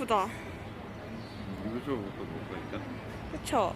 예쁘다. 이것저것 먹고 있다. 그쵸?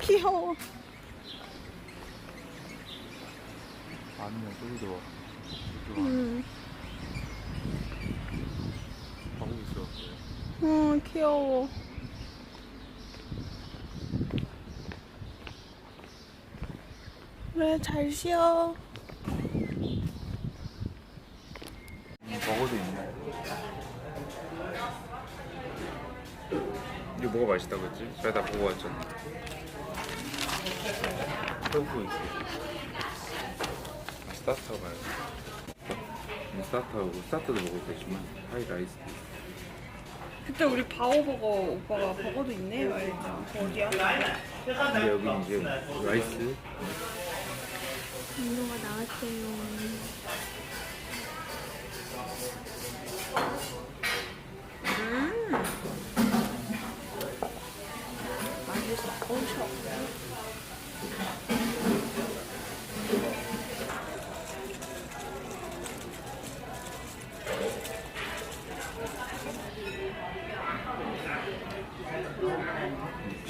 귀여워. 아니면 저기 들어. 가고 있어. 귀여워. 그래, 잘 쉬어. 버거도 있네. 이게 뭐가 맛있다고 했지? 제가 다 보고 왔잖아. 토fu 있어. 스타터 말고. 스타터도 먹을 거지만 하이 라이스. 그때 우리 바오버거 오빠가 버거도 있네 말했잖아. 어디야? 근데 여기 이제 라이스. 인도가 나왔어요. 맛있어. 엄청.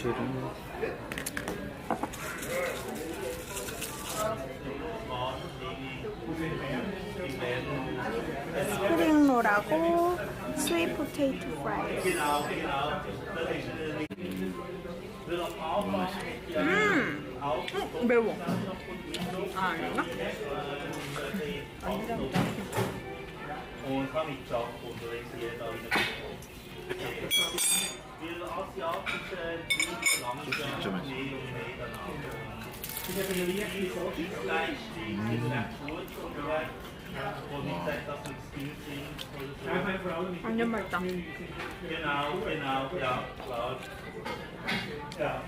육체는 스프링롤하고 스윗 포테이토 프라이. 매워. 아, 아닌가? Und habe ich gesagt, unterwegs jeder weil asiatische Dienste langsam mehr und mehr danach. Ich habe eine leichte Dienstleistung, recht gut und nicht sagt, dass wir das Ding sind oder so. 완전 맛있다. Genau, ja, klar. Ja.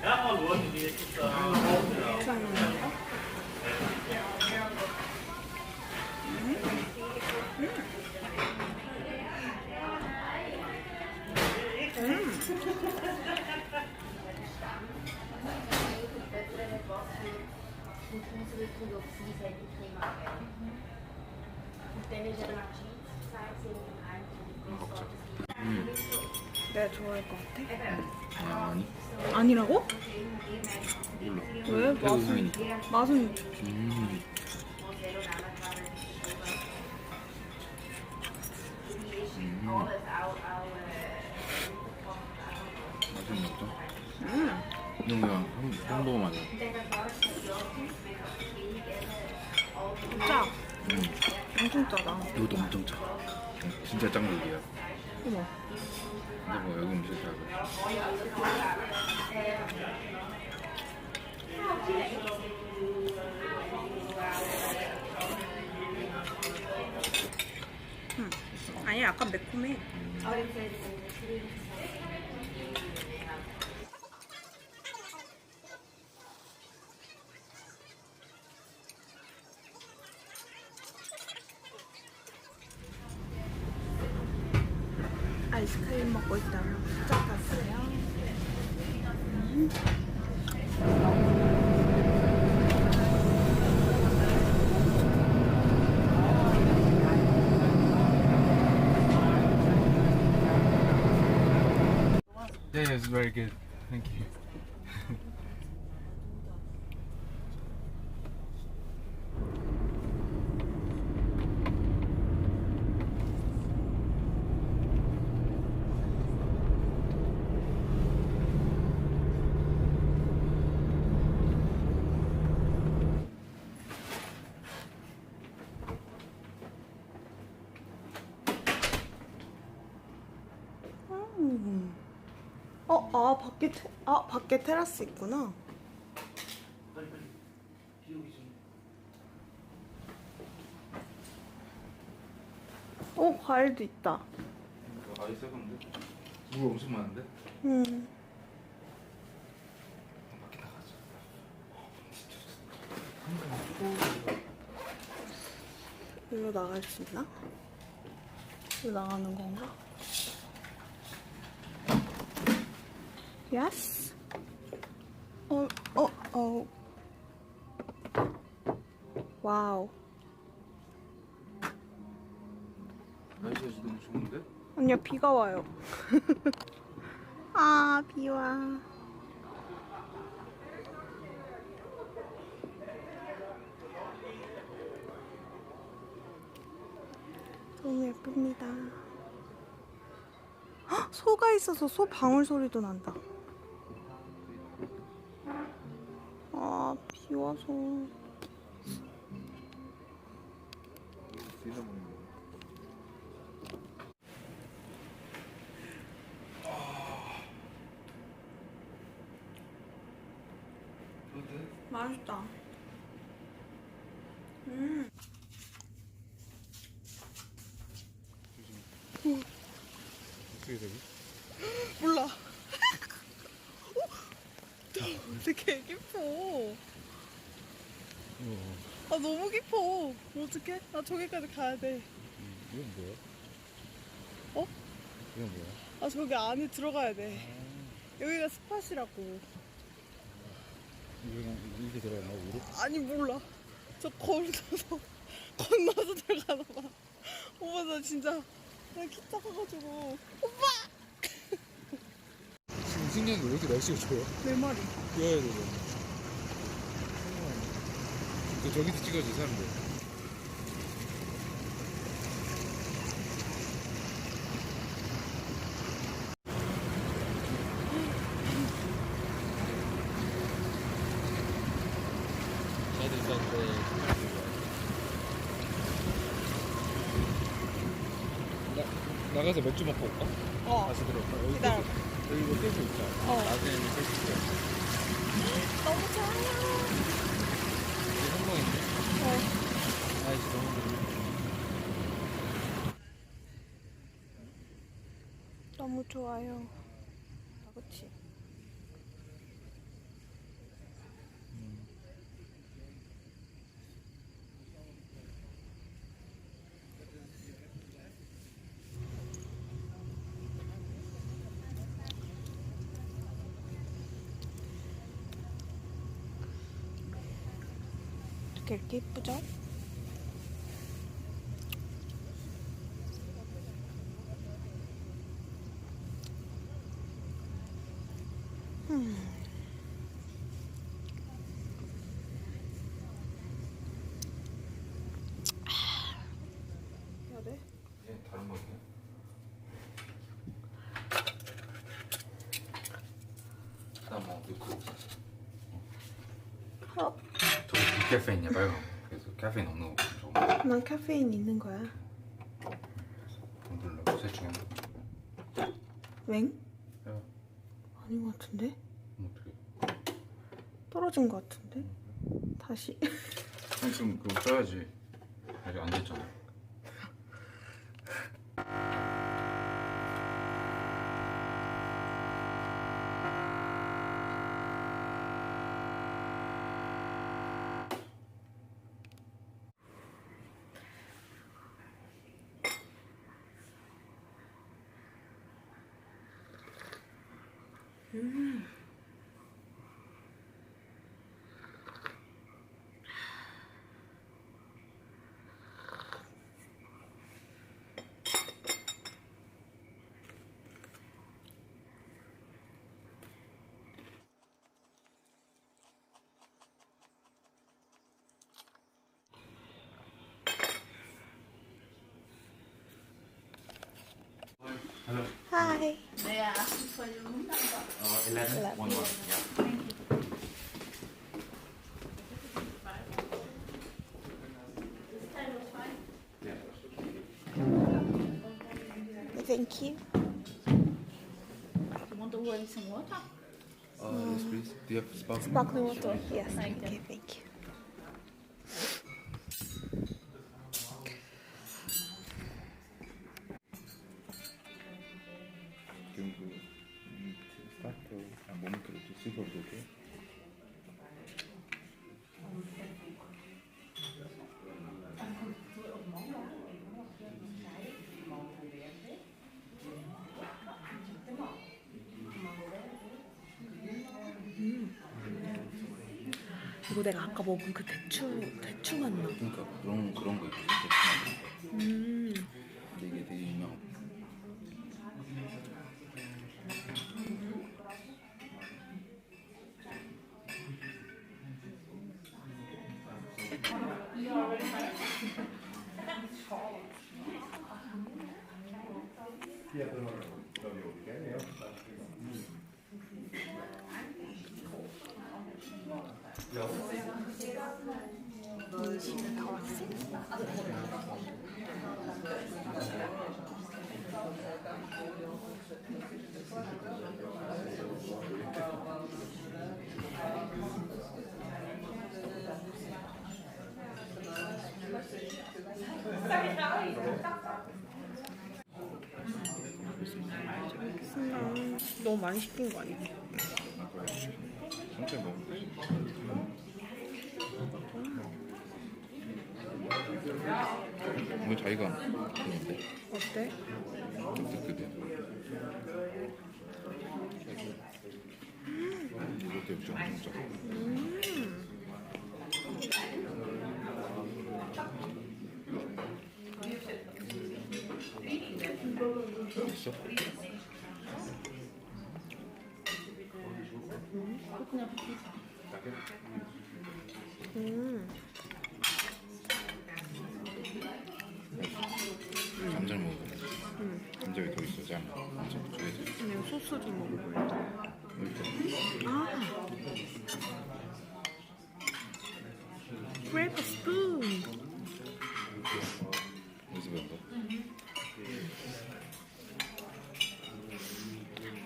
Ja, mal schauen, wie es da aussieht. Und Auswirkungen auf sie solche Klimaerwärmung. Und dann ist eben auch die Schweiz in 내가 좋아할 것 같아? 아니 아니라고? 몰라. 왜? 맛은 맛있는 없다. 이거 그냥 한 번만 해. 짜. 엄청 짜다. 이것도 엄청 짜. 진짜 짠 거기야. 어머. 근데 뭐 여기 음식 잘. 아니, 약간 매콤해. 아이스크림 먹고 있다가 쫙 갔어요. Yeah, it's very good. Thank you. 밖에 테라스 있구나. 과일도 있다. 많이 새건데? 물 엄청 많은데? 응. 밖에 나가자. 일로 나갈 수 있나? 일로 나가는 건가? Yes? 어. 와우. 날씨가 너무 좋은데? 아니야, 비가 와요. 아, 비 와. 너무 예쁩니다. 헉, 소가 있어서 소 방울 소리도 난다. 아, 비 와서. 쓰이다 보는 거. 맛있다. 어떻게 되지? 몰라. 되게 깊어. 아, 너무 깊어. 어떡해? 나 저기까지 가야 돼. 이건 뭐야? 어? 이건 뭐야? 아, 저기 안에 들어가야 돼. 여기가 스팟이라고. 이렇게 들어가나 우리? 아니, 몰라. 저 건너서 들어가나 봐. 오빠, 나 진짜. 나 키 작아가지고. 오빠! 지금 신기한 게 왜 이렇게 날씨가 좋아? 내 말이. 좋아야 돼. 또 저기서 찍어줘 사람들. 다들 나가서 맥주 먹고 올까? 다시 들어올까? 여기 기다려. 여기 뭐 뗄수 있자. 나중에는 뗄수 있자. 너무 좋아요. 이게 성공인데? 아이씨 너무 너무 좋아요. 아, 그치? 이렇게 예쁘죠? 해야 돼? 얘 다른 거 같아. 나뭐 넣고. 저거 디카페인이야 빨간 거. 그래서 카페인 없는 거 저거. 난 카페인 있는 거야. 눌러 셋 중에 웽? 야 아닌 것 같은데? 어떻게? 떨어진 것 같은데? 다시. 아니 그럼 그거 써야지. 아직 안 됐잖아. Hello. Hi. May I ask you for your room number? 11. 1 1. Yeah. This time was fine. Yeah. Thank you. You want to pour in some water? Yes, please. Do you have sparkling? Sparkling water. Yes. Thank you. Okay, thank you. 이거 내가 아까 먹은 그 대추 맛나. 그러니까 그런 거 있거든. 근데 이게 되게 유명한. 너무 많이 시킨 거 아니야? 아까 천천히 먹으면 되지. 이건 자기가 했는데 어때? 그게 이것도 역시 엄청 작아. 있어? 감자 먹어. 감자 왜 더 있어? 짠. 감자 줘야지. 그냥 소스 좀 먹어볼래. 여기 있다. 아! Grab a spoon! 어디서 배운 거?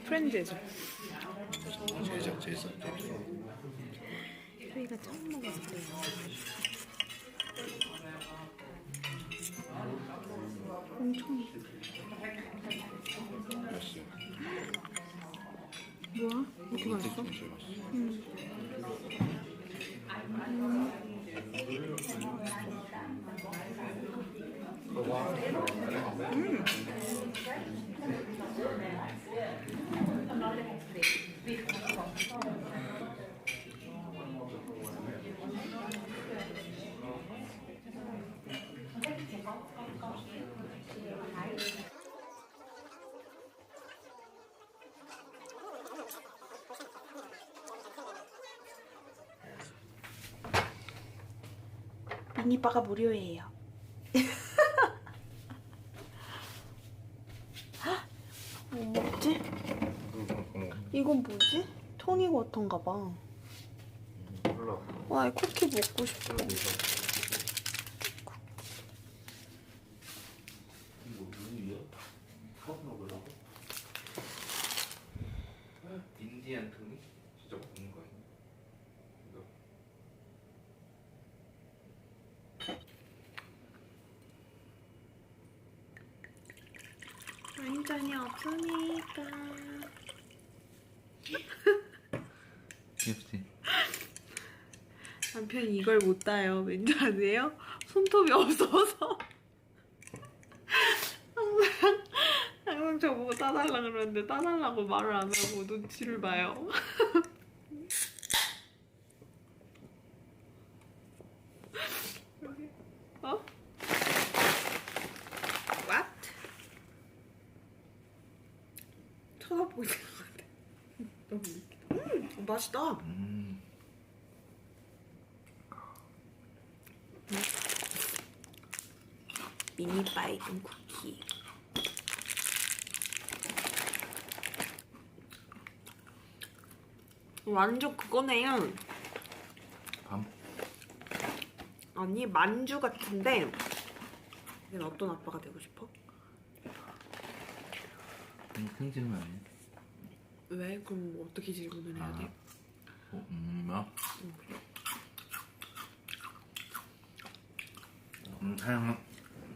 프렌즈에서. 제일 싸. 저희가 처음 먹었어요. 엄청 맛있어. 뭐야? 이렇게 맛있어? 제일 맛있어. 미니바가 무료예요. 뭐 먹지? 이건 뭐지? 토닉워터인가 봐. 와, 이 쿠키 먹고 싶어. 인디안 토닉? 진짜 먹는 거 아니야? 완전히 없으니까. 귀엽지? 남편이 이걸 못 따요. 왠지 아세요? 손톱이 없어서. 항상 저보고 따달라 그러는데 따달라고 말을 안 하고 눈치를 봐요. 어? What? 쳐다보고 있는 것 같아. 너무 웃기다. 맛있다. 미니 바이든 쿠키. 완전 그거네요. 밤? 아니, 만주 같은데 얘는 어떤 아빠가 되고 싶어? 큰 질문 아니야? 왜? 그럼 뭐 어떻게 질문을 해야 돼? 뭐?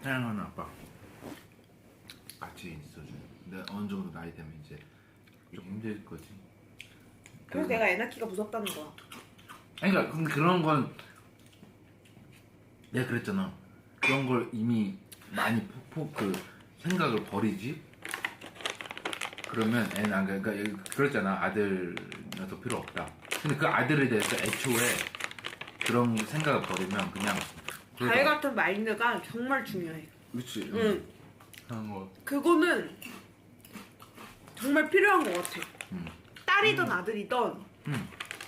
사랑하는 아빠 같이 있어줘요. 근데 어느 정도 나이 되면 이제 좀 힘들 거지. 그래서 내가 애 낳기가 무섭다는 거야. 아니, 그러니까 근데 그런 건 내가 그랬잖아. 그런 걸 이미 많이 그 생각을 버리지. 그러면 애 낳 그러니까 그랬잖아. 아들 낳아도 필요 없다. 근데 그 아들에 대해서 애초에 그런 생각을 버리면 그냥 달 같은 마인드가 정말 중요해. 그렇지. 응. 그런 거. 그거는 정말 필요한 것 같아. 음. 딸이든 아들이든.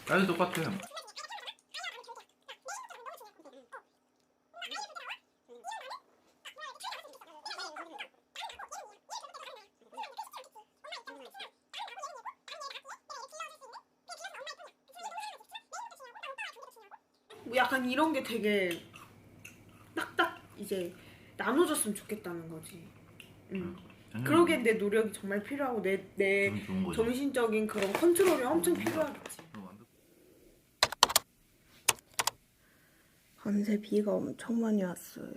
나도 똑같아요. 약간 이런 게 되게 딱딱 이제 나눠졌으면 좋겠다는 거지. 그러기에 내 노력이 정말 필요하고 내 좋은 거지. 정신적인 그런 컨트롤이 엄청 필요하겠지. 밤새 비가 엄청 많이 왔어요.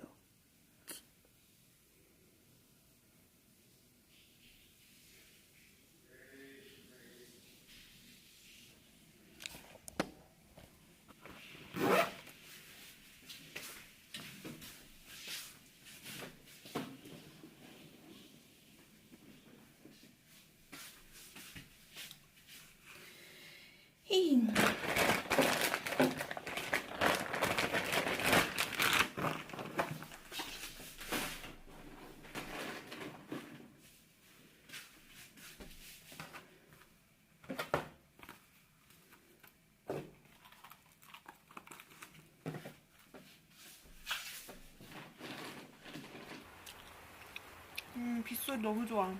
빗소리 너무 좋아.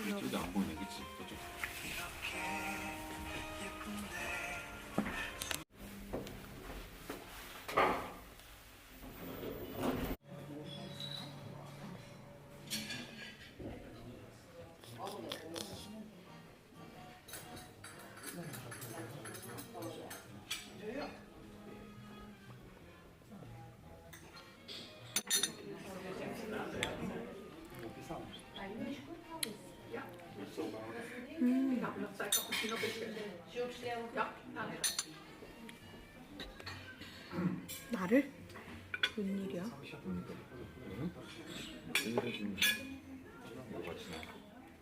이쪽이 안 보이네, 그치? 저쪽. 나를? 웬일이야?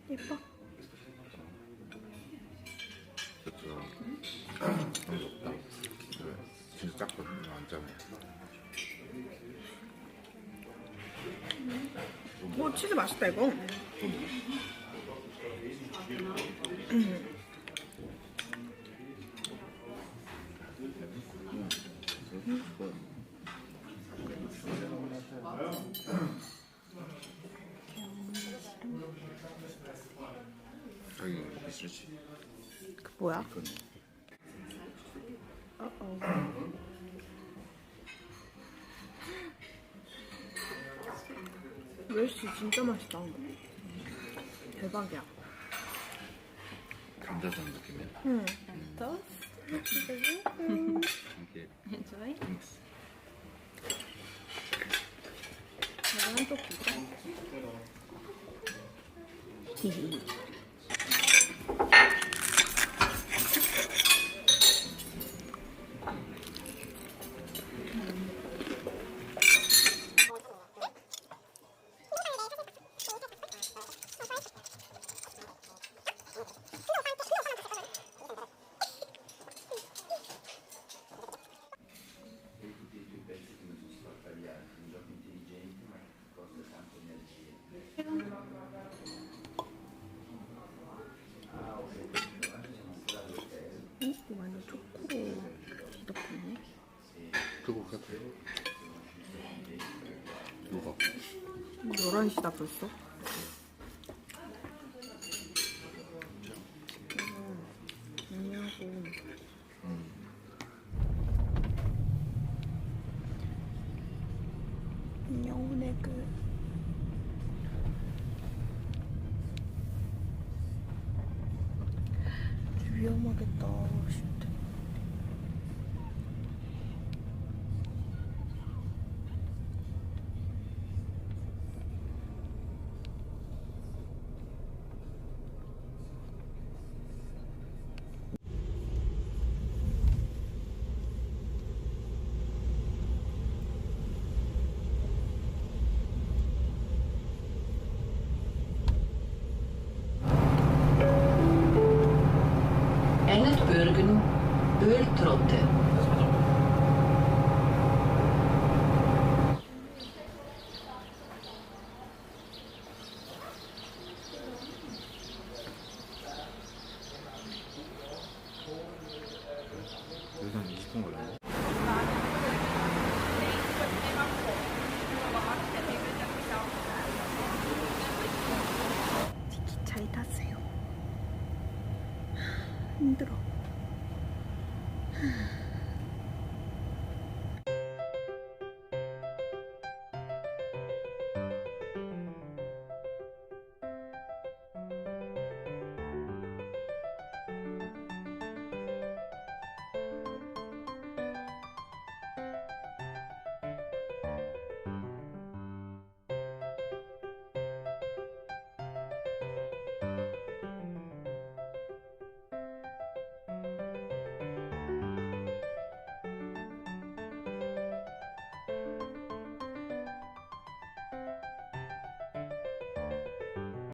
예뻐? 너무 좋다. 진짜 작거든요, 안 짜네. 오, 치즈 맛있다 이거. 자기 있을지. 그 뭐야? 멸치 진짜 맛있다. 대박이야. 감자전 느낌이야. 응. 이게 Enjoy. 믹스. 내가 한쪽 줄까? 이거 완전 초코로 뒤덮었네. 그거 같아. 누가? 11시다 벌써? 뭐냐고. 안녕, 내그. 위험하겠다. 쉣. 힘들어.